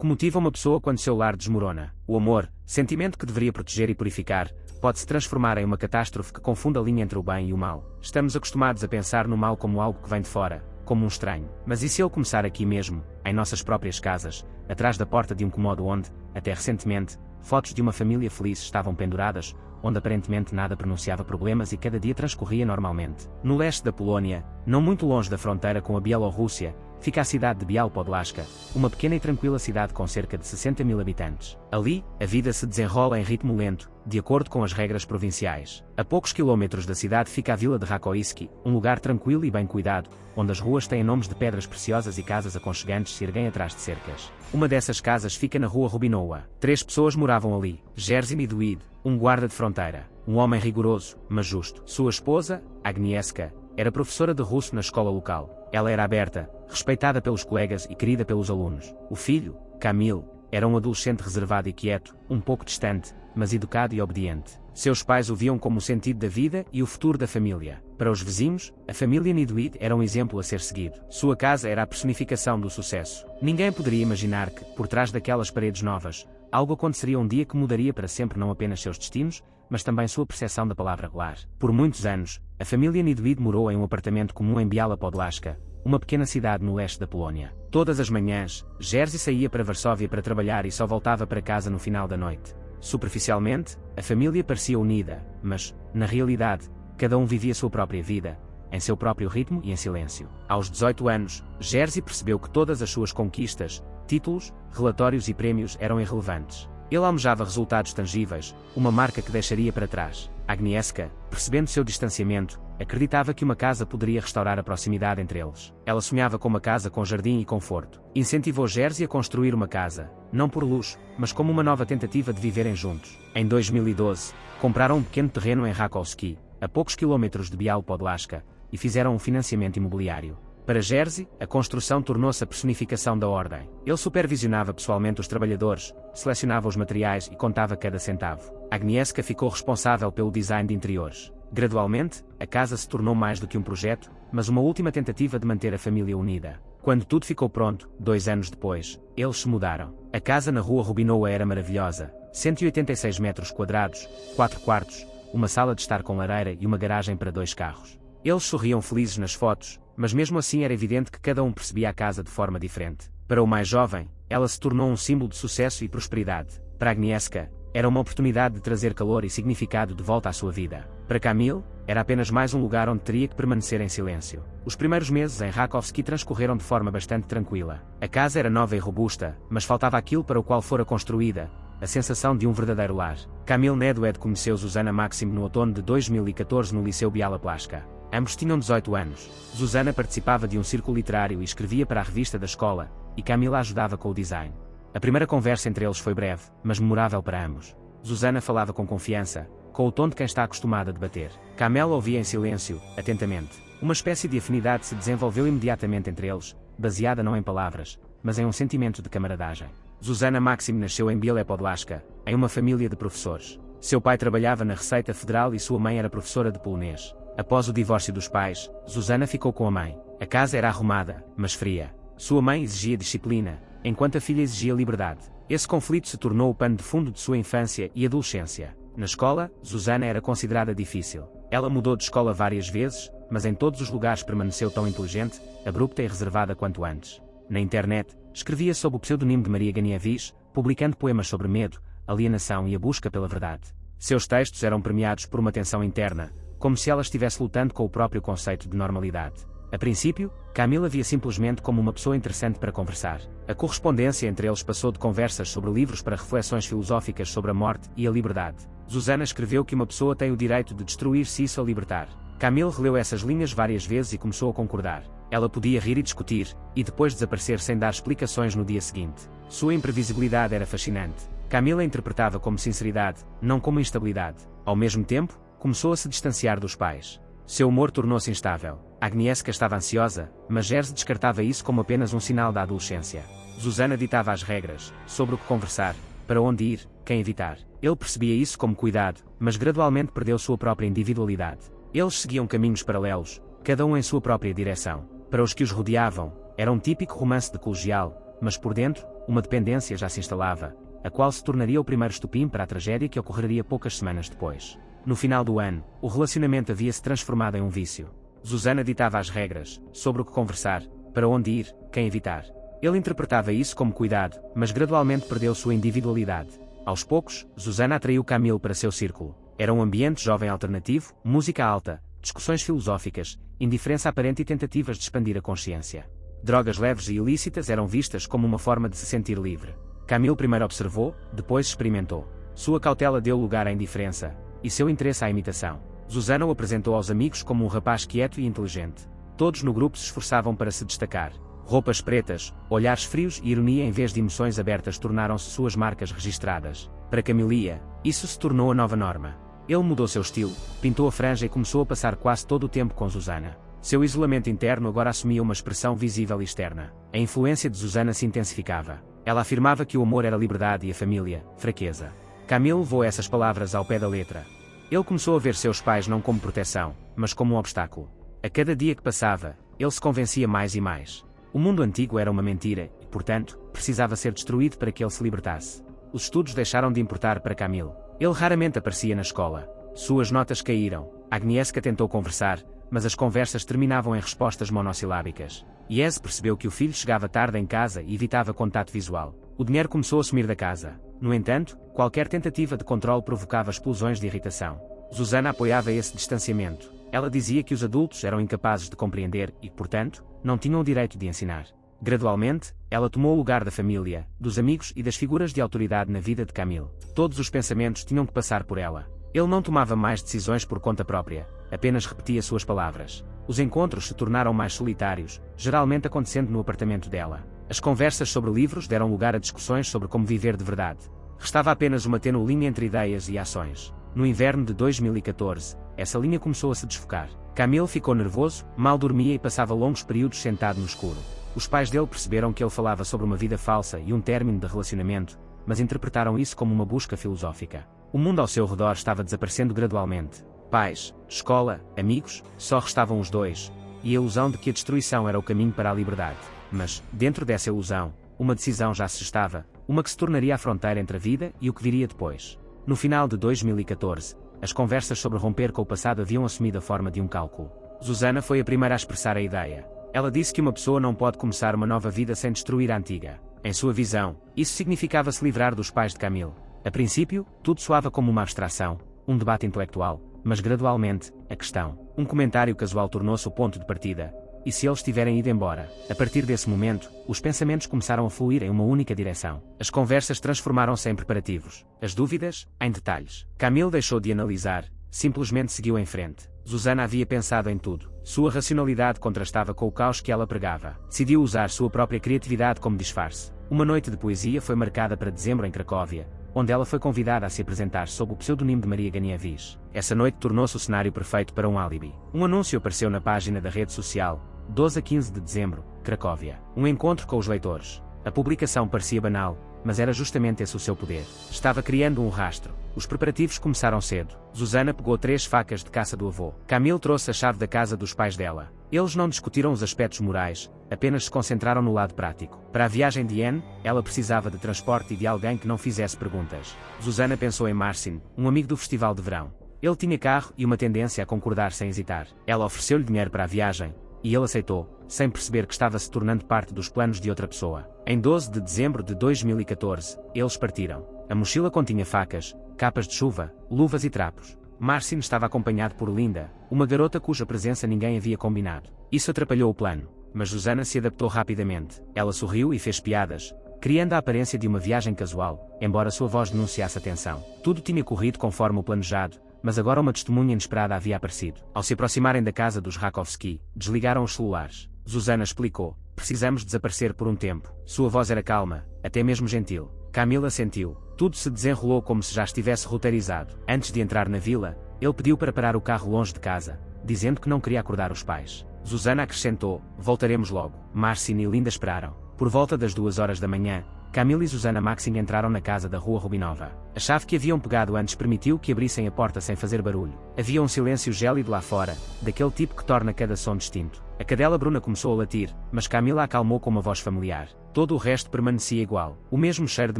que motiva uma pessoa quando seu lar desmorona. O amor, sentimento que deveria proteger e purificar, pode se transformar em uma catástrofe que confunde a linha entre o bem e o mal. Estamos acostumados a pensar no mal como algo que vem de fora, como um estranho. Mas e se ele começar aqui mesmo, em nossas próprias casas, atrás da porta de um cômodo onde, até recentemente, fotos de uma família feliz estavam penduradas, onde aparentemente nada pronunciava problemas e cada dia transcorria normalmente. No leste da Polônia, não muito longe da fronteira com a Bielorrússia, fica a cidade de Bial Podlaska, uma pequena e tranquila cidade com cerca de 60 mil habitantes. Ali, a vida se desenrola em ritmo lento, de acordo com as regras provinciais. A poucos quilômetros da cidade fica a vila de Rakowiecki, um lugar tranquilo e bem cuidado, onde as ruas têm nomes de pedras preciosas e casas aconchegantes se erguem atrás de cercas. Uma dessas casas fica na rua Rubinowa. 3 pessoas moravam ali: Jerzy Midwid, um guarda de fronteira, um homem rigoroso, mas justo. Sua esposa, Agnieszka, era professora de russo na escola local. Ela era aberta, respeitada pelos colegas e querida pelos alunos. O filho, Kamil, era um adolescente reservado e quieto, um pouco distante, mas educado e obediente. Seus pais o viam como o sentido da vida e o futuro da família. Para os vizinhos, a família Nidwid era um exemplo a ser seguido. Sua casa era a personificação do sucesso. Ninguém poderia imaginar que, por trás daquelas paredes novas, algo aconteceria um dia que mudaria para sempre não apenas seus destinos, mas também sua percepção da palavra lar. Por muitos anos, a família Nidwid morou em um apartamento comum em Biała Podlaska, uma pequena cidade no leste da Polónia. Todas as manhãs, Jerzy saía para Varsóvia para trabalhar e só voltava para casa no final da noite. Superficialmente, a família parecia unida, mas, na realidade, cada um vivia sua própria vida, em seu próprio ritmo e em silêncio. Aos 18 anos, Jerzy percebeu que todas as suas conquistas, títulos, relatórios e prémios eram irrelevantes. Ele almejava resultados tangíveis, uma marca que deixaria para trás. Agnieszka, percebendo seu distanciamento, acreditava que uma casa poderia restaurar a proximidade entre eles. Ela sonhava com uma casa com jardim e conforto. Incentivou Jerzy a construir uma casa, não por luxo, mas como uma nova tentativa de viverem juntos. Em 2012, compraram um pequeno terreno em Rakowski, a poucos quilômetros de Biała Podlaska, e fizeram um financiamento imobiliário. Para Jerzy, a construção tornou-se a personificação da ordem. Ele supervisionava pessoalmente os trabalhadores, selecionava os materiais e contava cada centavo. Agnieszka ficou responsável pelo design de interiores. Gradualmente, a casa se tornou mais do que um projeto, mas uma última tentativa de manter a família unida. Quando tudo ficou pronto, 2 anos depois, eles se mudaram. A casa na rua Rubinowa era maravilhosa: 186 metros quadrados, 4 quartos, uma sala de estar com lareira e uma garagem para 2 carros. Eles sorriam felizes nas fotos, mas mesmo assim era evidente que cada um percebia a casa de forma diferente. Para o mais jovem, ela se tornou um símbolo de sucesso e prosperidade. Para Agnieszka, era uma oportunidade de trazer calor e significado de volta à sua vida. Para Kamil, era apenas mais um lugar onde teria que permanecer em silêncio. Os primeiros meses em Rakowski transcorreram de forma bastante tranquila. A casa era nova e robusta, mas faltava aquilo para o qual fora construída: a sensação de um verdadeiro lar. Kamil Nedwed conheceu Zuzana Maxim no outono de 2014 no Liceu Biała Podlaska. Ambos tinham 18 anos. Zuzana participava de um círculo literário e escrevia para a revista da escola, e Kamil a ajudava com o design. A primeira conversa entre eles foi breve, mas memorável para ambos. Zuzana falava com confiança, com o tom de quem está acostumado a debater. Kamil ouvia em silêncio, atentamente. Uma espécie de afinidade se desenvolveu imediatamente entre eles, baseada não em palavras, mas em um sentimento de camaradagem. Zuzana Maxim nasceu em Biała Podlaska, em uma família de professores. Seu pai trabalhava na Receita Federal e sua mãe era professora de polonês. Após o divórcio dos pais, Zuzana ficou com a mãe. A casa era arrumada, mas fria. Sua mãe exigia disciplina, enquanto a filha exigia liberdade. Esse conflito se tornou o pano de fundo de sua infância e adolescência. Na escola, Zuzana era considerada difícil. Ela mudou de escola várias vezes, mas em todos os lugares permaneceu tão inteligente, abrupta e reservada quanto antes. Na internet, escrevia sob o pseudonimo de Maria Gniewicz, publicando poemas sobre medo, alienação e a busca pela verdade. Seus textos eram premiados por uma tensão interna, como se ela estivesse lutando com o próprio conceito de normalidade. A princípio, Kamil via simplesmente como uma pessoa interessante para conversar. A correspondência entre eles passou de conversas sobre livros para reflexões filosóficas sobre a morte e a liberdade. Zuzana escreveu que uma pessoa tem o direito de destruir-se e isso a libertar. Kamil releu essas linhas várias vezes e começou a concordar. Ela podia rir e discutir, e depois desaparecer sem dar explicações no dia seguinte. Sua imprevisibilidade era fascinante. Kamil a interpretava como sinceridade, não como instabilidade. Ao mesmo tempo, começou a se distanciar dos pais. Seu humor tornou-se instável. Agnieszka estava ansiosa, mas Jerzy descartava isso como apenas um sinal da adolescência. Zuzana ditava as regras, sobre o que conversar, para onde ir, quem evitar. Ele percebia isso como cuidado, mas gradualmente perdeu sua própria individualidade. Eles seguiam caminhos paralelos, cada um em sua própria direção. Para os que os rodeavam, era um típico romance de colegial, mas por dentro, uma dependência já se instalava, a qual se tornaria o primeiro estopim para a tragédia que ocorreria poucas semanas depois. No final do ano, o relacionamento havia se transformado em um vício. Susana ditava as regras, sobre o que conversar, para onde ir, quem evitar. Ele interpretava isso como cuidado, mas gradualmente perdeu sua individualidade. Aos poucos, Susana atraiu Camille para seu círculo. Era um ambiente jovem alternativo, música alta, discussões filosóficas, indiferença aparente e tentativas de expandir a consciência. Drogas leves e ilícitas eram vistas como uma forma de se sentir livre. Camille primeiro observou, depois experimentou. Sua cautela deu lugar à indiferença, e seu interesse à imitação. Susana o apresentou aos amigos como um rapaz quieto e inteligente. Todos no grupo se esforçavam para se destacar. Roupas pretas, olhares frios e ironia em vez de emoções abertas tornaram-se suas marcas registradas. Para Camille, isso se tornou a nova norma. Ele mudou seu estilo, pintou a franja e começou a passar quase todo o tempo com Susana. Seu isolamento interno agora assumia uma expressão visível e externa. A influência de Susana se intensificava. Ela afirmava que o amor era liberdade e a família, fraqueza. Camille levou essas palavras ao pé da letra. Ele começou a ver seus pais não como proteção, mas como um obstáculo. A cada dia que passava, ele se convencia mais e mais. O mundo antigo era uma mentira e, portanto, precisava ser destruído para que ele se libertasse. Os estudos deixaram de importar para Camille. Ele raramente aparecia na escola. Suas notas caíram. Agnieszka tentou conversar, mas as conversas terminavam em respostas monossilábicas. Jesse percebeu que o filho chegava tarde em casa e evitava contato visual. O dinheiro começou a sumir da casa. No entanto, qualquer tentativa de controle provocava explosões de irritação. Susana apoiava esse distanciamento. Ela dizia que os adultos eram incapazes de compreender e, portanto, não tinham o direito de ensinar. Gradualmente, ela tomou o lugar da família, dos amigos e das figuras de autoridade na vida de Camille. Todos os pensamentos tinham que passar por ela. Ele não tomava mais decisões por conta própria, apenas repetia suas palavras. Os encontros se tornaram mais solitários, geralmente acontecendo no apartamento dela. As conversas sobre livros deram lugar a discussões sobre como viver de verdade. Restava apenas uma tênue linha entre ideias e ações. No inverno de 2014, essa linha começou a se desfocar. Camille ficou nervoso, mal dormia e passava longos períodos sentado no escuro. Os pais dele perceberam que ele falava sobre uma vida falsa e um término de relacionamento, mas interpretaram isso como uma busca filosófica. O mundo ao seu redor estava desaparecendo gradualmente. Pais, escola, amigos, só restavam os dois, e a ilusão de que a destruição era o caminho para a liberdade. Mas, dentro dessa ilusão, uma decisão já se gestava, uma que se tornaria a fronteira entre a vida e o que viria depois. No final de 2014, as conversas sobre romper com o passado haviam assumido a forma de um cálculo. Susana foi a primeira a expressar a ideia. Ela disse que uma pessoa não pode começar uma nova vida sem destruir a antiga. Em sua visão, isso significava se livrar dos pais de Camille. A princípio, tudo soava como uma abstração, um debate intelectual, mas gradualmente, a questão, um comentário casual tornou-se o ponto de partida. E se eles tiverem ido embora? A partir desse momento, os pensamentos começaram a fluir em uma única direção. As conversas transformaram-se em preparativos. As dúvidas, em detalhes. Camille deixou de analisar, simplesmente seguiu em frente. Susana havia pensado em tudo. Sua racionalidade contrastava com o caos que ela pregava. Decidiu usar sua própria criatividade como disfarce. Uma noite de poesia foi marcada para dezembro em Cracóvia, onde ela foi convidada a se apresentar sob o pseudonimo de Maria Gniewisz. Essa noite tornou-se o cenário perfeito para um álibi. Um anúncio apareceu na página da rede social, 12 a 15 de dezembro, Cracóvia. Um encontro com os leitores. A publicação parecia banal, mas era justamente esse o seu poder. Estava criando um rastro. Os preparativos começaram cedo. Susana pegou 3 facas de caça do avô. Camille trouxe a chave da casa dos pais dela. Eles não discutiram os aspectos morais, apenas se concentraram no lado prático. Para a viagem de Anne, ela precisava de transporte e de alguém que não fizesse perguntas. Susana pensou em Marcin, um amigo do festival de verão. Ele tinha carro e uma tendência a concordar sem hesitar. Ela ofereceu-lhe dinheiro para a viagem, e ele aceitou, sem perceber que estava se tornando parte dos planos de outra pessoa. Em 12 de dezembro de 2014, eles partiram. A mochila continha facas, capas de chuva, luvas e trapos. Marcin estava acompanhado por Linda, uma garota cuja presença ninguém havia combinado. Isso atrapalhou o plano, mas Susana se adaptou rapidamente. Ela sorriu e fez piadas, criando a aparência de uma viagem casual, embora sua voz denunciasse a tensão. Tudo tinha corrido conforme o planejado, mas agora uma testemunha inesperada havia aparecido. Ao se aproximarem da casa dos Rakowski, desligaram os celulares. Susana explicou: precisamos desaparecer por um tempo. Sua voz era calma, até mesmo gentil. Camille assentiu. Tudo se desenrolou como se já estivesse roteirizado. Antes de entrar na vila, ele pediu para parar o carro longe de casa, dizendo que não queria acordar os pais. Susana acrescentou: voltaremos logo. Marcin e Linda esperaram. Por volta das 2 horas da manhã, Kamil e Zuzana Maxing entraram na casa da Rua Rubinova. A chave que haviam pegado antes permitiu que abrissem a porta sem fazer barulho. Havia um silêncio gélido lá fora, daquele tipo que torna cada som distinto. A cadela Bruna começou a latir, mas Kamila acalmou com uma voz familiar. Todo o resto permanecia igual. O mesmo cheiro de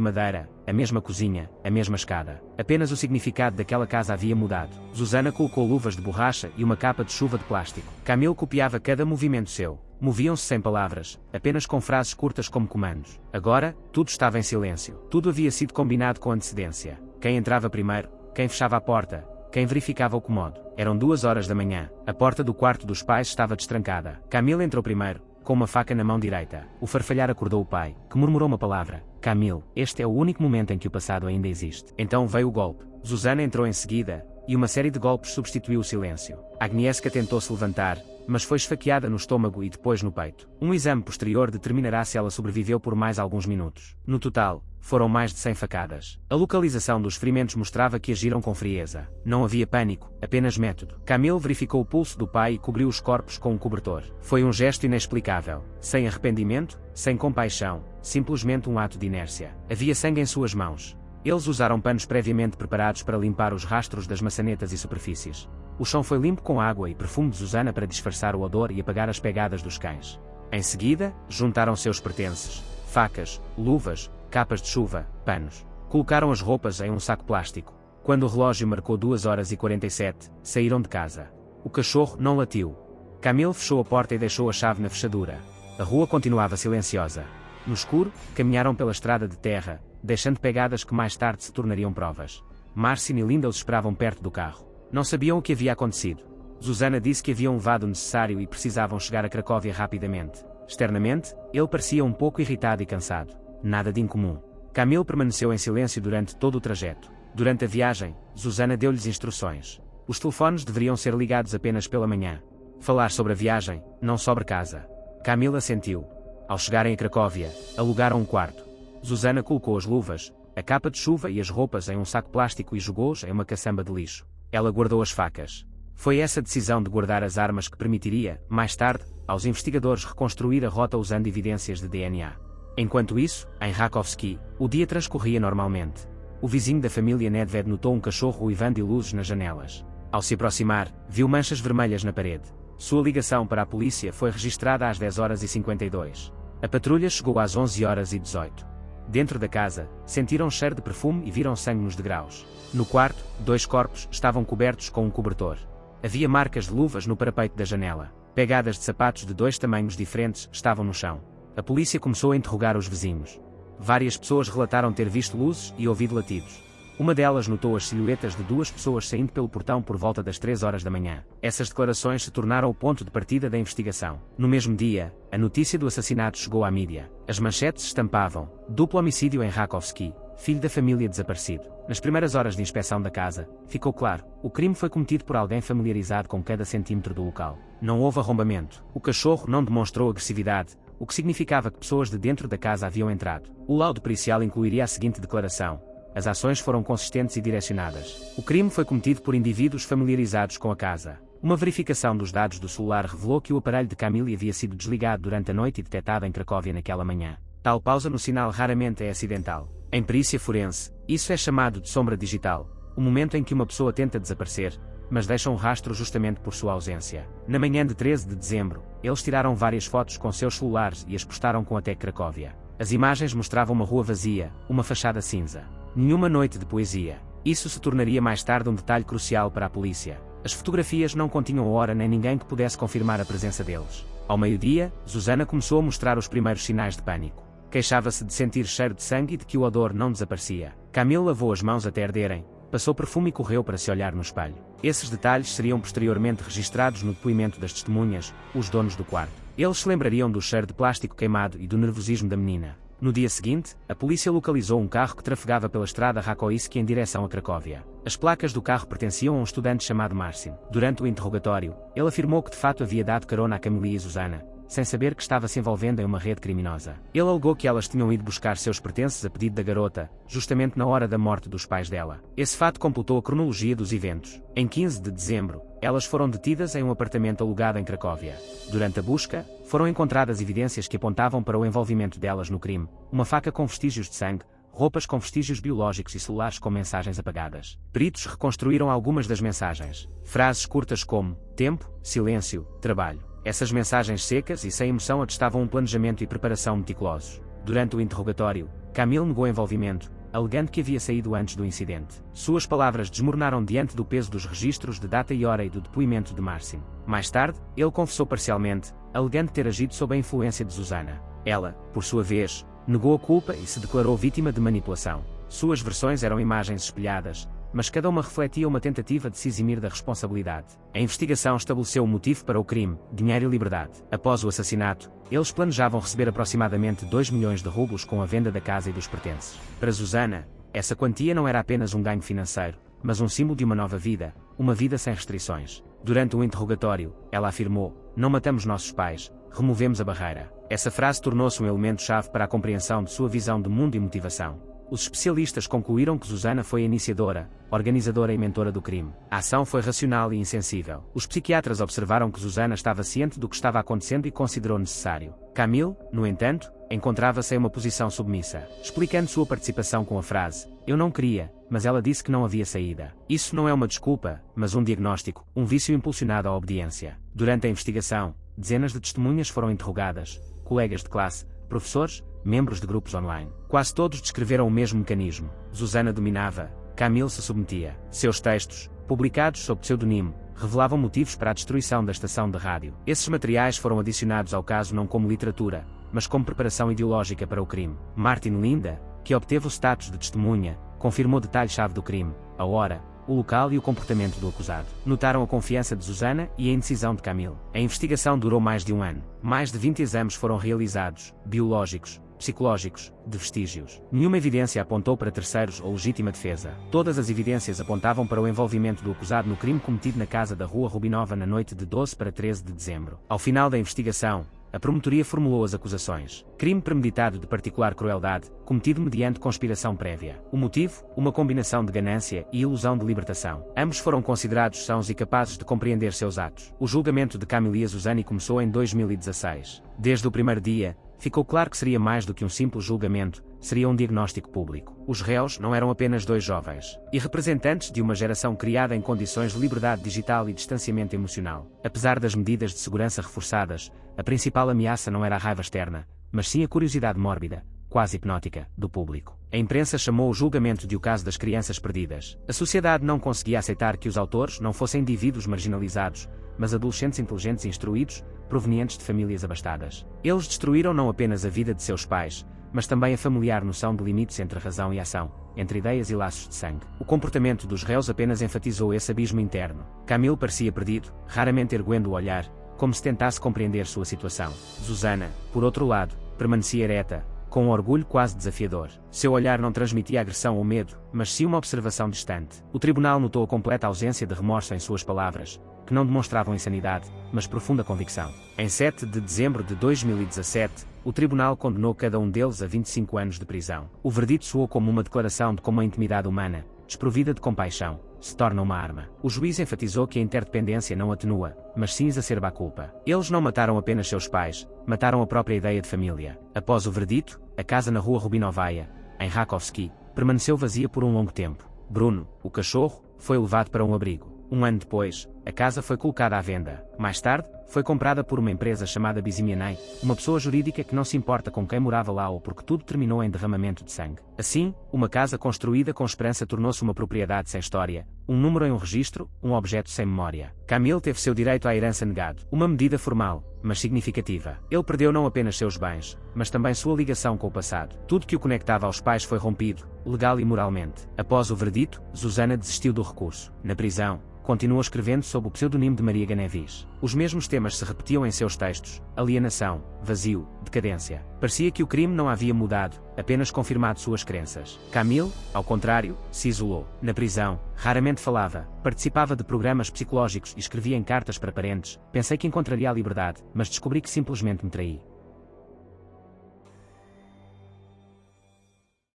madeira, a mesma cozinha, a mesma escada. Apenas o significado daquela casa havia mudado. Zuzana colocou luvas de borracha e uma capa de chuva de plástico. Kamil copiava cada movimento seu. Moviam-se sem palavras, apenas com frases curtas como comandos. Agora, tudo estava em silêncio. Tudo havia sido combinado com antecedência. Quem entrava primeiro, quem fechava a porta, quem verificava o cômodo. Eram 2 horas da manhã. A porta do quarto dos pais estava destrancada. Kamil entrou primeiro, com uma faca na mão direita. O farfalhar acordou o pai, que murmurou uma palavra. Kamil, este é o único momento em que o passado ainda existe. Então veio o golpe. Zuzana entrou em seguida, e uma série de golpes substituiu o silêncio. Agnieszka tentou se levantar, mas foi esfaqueada no estômago e depois no peito. Um exame posterior determinará se ela sobreviveu por mais alguns minutos. No total, foram mais de 100 facadas. A localização dos ferimentos mostrava que agiram com frieza. Não havia pânico, apenas método. Kamil verificou o pulso do pai e cobriu os corpos com um cobertor. Foi um gesto inexplicável. Sem arrependimento, sem compaixão, simplesmente um ato de inércia. Havia sangue em suas mãos. Eles usaram panos previamente preparados para limpar os rastros das maçanetas e superfícies. O chão foi limpo com água e perfume de Zuzana para disfarçar o odor e apagar as pegadas dos cães. Em seguida, juntaram seus pertences: facas, luvas, capas de chuva, panos. Colocaram as roupas em um saco plástico. Quando o relógio marcou 2h47, saíram de casa. O cachorro não latiu. Kamil fechou a porta e deixou a chave na fechadura. A rua continuava silenciosa. No escuro, caminharam pela estrada de terra, deixando pegadas que mais tarde se tornariam provas. Marcin e Linda os esperavam perto do carro. Não sabiam o que havia acontecido. Zuzana disse que haviam levado o necessário e precisavam chegar a Cracóvia rapidamente. Externamente, ele parecia um pouco irritado e cansado. Nada de incomum. Kamil permaneceu em silêncio durante todo o trajeto. Durante a viagem, Zuzana deu-lhes instruções. Os telefones deveriam ser ligados apenas pela manhã. Falar sobre a viagem, não sobre casa. Kamil assentiu. Ao chegarem a Cracóvia, alugaram um quarto. Zuzana colocou as luvas, a capa de chuva e as roupas em um saco plástico e jogou-os em uma caçamba de lixo. Ela guardou as facas. Foi essa decisão de guardar as armas que permitiria, mais tarde, aos investigadores reconstruir a rota usando evidências de DNA. Enquanto isso, em Rakovski, o dia transcorria normalmente. O vizinho da família Nedved notou um cachorro uivando e luzes nas janelas. Ao se aproximar, viu manchas vermelhas na parede. Sua ligação para a polícia foi registrada às 10h52. A patrulha chegou às 11h18. Dentro da casa, sentiram cheiro de perfume e viram sangue nos degraus. No quarto, 2 corpos estavam cobertos com um cobertor. Havia marcas de luvas no parapeito da janela. Pegadas de sapatos de 2 tamanhos diferentes estavam no chão. A polícia começou a interrogar os vizinhos. Várias pessoas relataram ter visto luzes e ouvido latidos. Uma delas notou as silhuetas de 2 pessoas saindo pelo portão por volta das 3h da manhã. Essas declarações se tornaram o ponto de partida da investigação. No mesmo dia, a notícia do assassinato chegou à mídia. As manchetes estampavam: duplo homicídio em Rakovski, filho da família desaparecido. Nas primeiras horas de inspeção da casa, ficou claro: o crime foi cometido por alguém familiarizado com cada centímetro do local. Não houve arrombamento. O cachorro não demonstrou agressividade, o que significava que pessoas de dentro da casa haviam entrado. O laudo pericial incluiria a seguinte declaração: as ações foram consistentes e direcionadas. O crime foi cometido por indivíduos familiarizados com a casa. Uma verificação dos dados do celular revelou que o aparelho de Kamil havia sido desligado durante a noite e detectado em Cracóvia naquela manhã. Tal pausa no sinal raramente é acidental. Em perícia forense, isso é chamado de sombra digital, o momento em que uma pessoa tenta desaparecer, mas deixa um rastro justamente por sua ausência. Na manhã de 13 de dezembro, eles tiraram várias fotos com seus celulares e as postaram com a Tec Cracóvia. As imagens mostravam uma rua vazia, uma fachada cinza. Nenhuma noite de poesia. Isso se tornaria mais tarde um detalhe crucial para a polícia. As fotografias não continham hora nem ninguém que pudesse confirmar a presença deles. Ao meio-dia, Zuzana começou a mostrar os primeiros sinais de pânico. Queixava-se de sentir cheiro de sangue e de que o odor não desaparecia. Kamil lavou as mãos até arderem, passou perfume e correu para se olhar no espelho. Esses detalhes seriam posteriormente registrados no depoimento das testemunhas, os donos do quarto. Eles se lembrariam do cheiro de plástico queimado e do nervosismo da menina. No dia seguinte, a polícia localizou um carro que trafegava pela estrada Rakoiski em direção a Cracóvia. As placas do carro pertenciam a um estudante chamado Marcin. Durante o interrogatório, ele afirmou que de fato havia dado carona a Kamila e Zuzana, sem saber que estava se envolvendo em uma rede criminosa. Ele alegou que elas tinham ido buscar seus pertences a pedido da garota, justamente na hora da morte dos pais dela. Esse fato completou a cronologia dos eventos. Em 15 de dezembro, elas foram detidas em um apartamento alugado em Cracóvia. Durante a busca, foram encontradas evidências que apontavam para o envolvimento delas no crime: uma faca com vestígios de sangue, roupas com vestígios biológicos e celulares com mensagens apagadas. Peritos reconstruíram algumas das mensagens. Frases curtas como tempo, silêncio, trabalho. Essas mensagens secas e sem emoção atestavam um planejamento e preparação meticulosos. Durante o interrogatório, Camille negou envolvimento, alegando que havia saído antes do incidente. Suas palavras desmoronaram diante do peso dos registros de data e hora e do depoimento de Marcin. Mais tarde, ele confessou parcialmente, alegando ter agido sob a influência de Susana. Ela, por sua vez, negou a culpa e se declarou vítima de manipulação. Suas versões eram imagens espelhadas, mas cada uma refletia uma tentativa de se eximir da responsabilidade. A investigação estabeleceu o motivo para o crime: dinheiro e liberdade. Após o assassinato, eles planejavam receber aproximadamente 2 milhões de rublos com a venda da casa e dos pertences. Para Susana, essa quantia não era apenas um ganho financeiro, mas um símbolo de uma nova vida, uma vida sem restrições. Durante o interrogatório, ela afirmou: "Não matamos nossos pais, removemos a barreira." Essa frase tornou-se um elemento-chave para a compreensão de sua visão de mundo e motivação. Os especialistas concluíram que Susana foi a iniciadora, organizadora e mentora do crime. A ação foi racional e insensível. Os psiquiatras observaram que Susana estava ciente do que estava acontecendo e considerou necessário. Camille, no entanto, encontrava-se em uma posição submissa, explicando sua participação com a frase: "Eu não queria, mas ela disse que não havia saída." Isso não é uma desculpa, mas um diagnóstico, um vício impulsionado à obediência. Durante a investigação, dezenas de testemunhas foram interrogadas: colegas de classe, professores, membros de grupos online. Quase todos descreveram o mesmo mecanismo. Susana dominava, Camille se submetia. Seus textos, publicados sob pseudonimo, revelavam motivos para a destruição da estação de rádio. Esses materiais foram adicionados ao caso não como literatura, mas como preparação ideológica para o crime. Martin Linda, que obteve o status de testemunha, confirmou detalhes-chave do crime: a hora, o local e o comportamento do acusado. Notaram a confiança de Susana e a indecisão de Camille. A investigação durou mais de um ano. Mais de 20 exames foram realizados, biológicos, psicológicos, de vestígios. Nenhuma evidência apontou para terceiros ou legítima defesa. Todas as evidências apontavam para o envolvimento do acusado no crime cometido na casa da Rua Rubinova na noite de 12 para 13 de dezembro. Ao final da investigação, a promotoria formulou as acusações: crime premeditado de particular crueldade, cometido mediante conspiração prévia. O motivo: uma combinação de ganância e ilusão de libertação. Ambos foram considerados sãos e capazes de compreender seus atos. O julgamento de Camille Susani começou em 2016. Desde o primeiro dia, ficou claro que seria mais do que um simples julgamento, seria um diagnóstico público. Os réus não eram apenas dois jovens, e representantes de uma geração criada em condições de liberdade digital e distanciamento emocional. Apesar das medidas de segurança reforçadas, a principal ameaça não era a raiva externa, mas sim a curiosidade mórbida, quase hipnótica, do público. A imprensa chamou o julgamento de o caso das crianças perdidas. A sociedade não conseguia aceitar que os autores não fossem indivíduos marginalizados, mas adolescentes inteligentes e instruídos, provenientes de famílias abastadas. Eles destruíram não apenas a vida de seus pais, mas também a familiar noção de limites entre razão e ação, entre ideias e laços de sangue. O comportamento dos réus apenas enfatizou esse abismo interno. Camille parecia perdido, raramente erguendo o olhar, como se tentasse compreender sua situação. Susana, por outro lado, permanecia ereta, com um orgulho quase desafiador. Seu olhar não transmitia agressão ou medo, mas sim uma observação distante. O tribunal notou a completa ausência de remorso em suas palavras, que não demonstravam insanidade, mas profunda convicção. Em 7 de dezembro de 2017, o tribunal condenou cada um deles a 25 anos de prisão. O verdito soou como uma declaração de como a intimidade humana, desprovida de compaixão, se torna uma arma. O juiz enfatizou que a interdependência não atenua, mas sim exacerba a culpa. Eles não mataram apenas seus pais, mataram a própria ideia de família. Após o verdito, a casa na Rua Rubinovaia, em Rakovski, permaneceu vazia por um longo tempo. Bruno, o cachorro, foi levado para um abrigo. Um ano depois, a casa foi colocada à venda. Mais tarde, foi comprada por uma empresa chamada Bizimianai, uma pessoa jurídica que não se importa com quem morava lá ou porque tudo terminou em derramamento de sangue. Assim, uma casa construída com esperança tornou-se uma propriedade sem história, um número em um registro, um objeto sem memória. Camille teve seu direito à herança negado, uma medida formal, mas significativa. Ele perdeu não apenas seus bens, mas também sua ligação com o passado. Tudo que o conectava aos pais foi rompido, legal e moralmente. Após o verdito, Susana desistiu do recurso. Na prisão, continuou escrevendo sob o pseudonimo de Maria Ganevis. Os mesmos temas se repetiam em seus textos: alienação, vazio, decadência. Parecia que o crime não havia mudado, apenas confirmado suas crenças. Camille, ao contrário, se isolou. Na prisão, raramente falava, participava de programas psicológicos e escrevia em cartas para parentes. Pensei que encontraria a liberdade, mas descobri que simplesmente me traí.